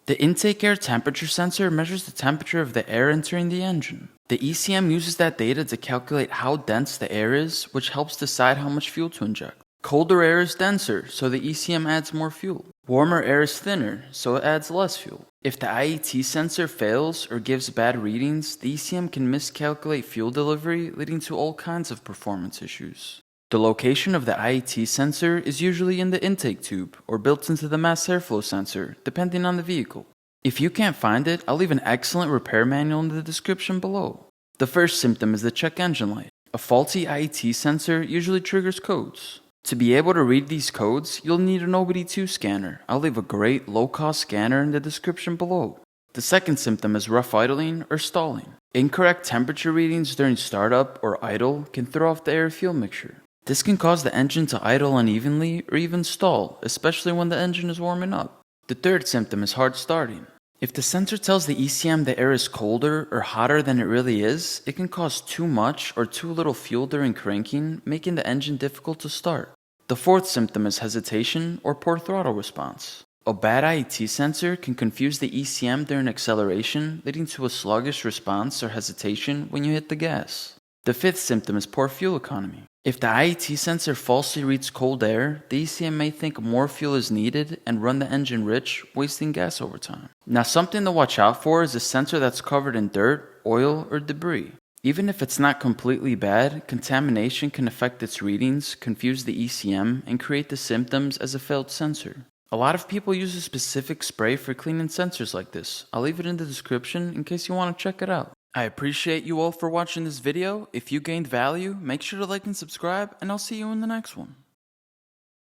The intake air temperature sensor measures the temperature of the air entering the engine. The ECM uses that data to calculate how dense the air is, which helps decide how much fuel to inject. Colder air is denser, so the ECM adds more fuel. Warmer air is thinner, so it adds less fuel. If the IAT sensor fails or gives bad readings, the ECM can miscalculate fuel delivery, leading to all kinds of performance issues. The location of the IAT sensor is usually in the intake tube or built into the mass airflow sensor, depending on the vehicle. If you can't find it, I'll leave an excellent repair manual in the description below. The first symptom is the check engine light. A faulty IAT sensor usually triggers codes. To be able to read these codes, you'll need an OBD2 scanner. I'll leave a great low-cost scanner in the description below. The second symptom is rough idling or stalling. Incorrect temperature readings during startup or idle can throw off the air-fuel mixture. This can cause the engine to idle unevenly or even stall, especially when the engine is warming up. The third symptom is hard starting. If the sensor tells the ECM the air is colder or hotter than it really is, it can cause too much or too little fuel during cranking, making the engine difficult to start. The fourth symptom is hesitation or poor throttle response. A bad IAT sensor can confuse the ECM during acceleration, leading to a sluggish response or hesitation when you hit the gas. The fifth symptom is poor fuel economy. If the IAT sensor falsely reads cold air, the ECM may think more fuel is needed and run the engine rich, wasting gas over time. Now, something to watch out for is a sensor that's covered in dirt, oil, or debris. Even if it's not completely bad, contamination can affect its readings, confuse the ECM, and create the symptoms as a failed sensor. A lot of people use a specific spray for cleaning sensors like this. I'll leave it in the description in case you want to check it out. I appreciate you all for watching this video. If you gained value, make sure to like and subscribe, and I'll see you in the next one.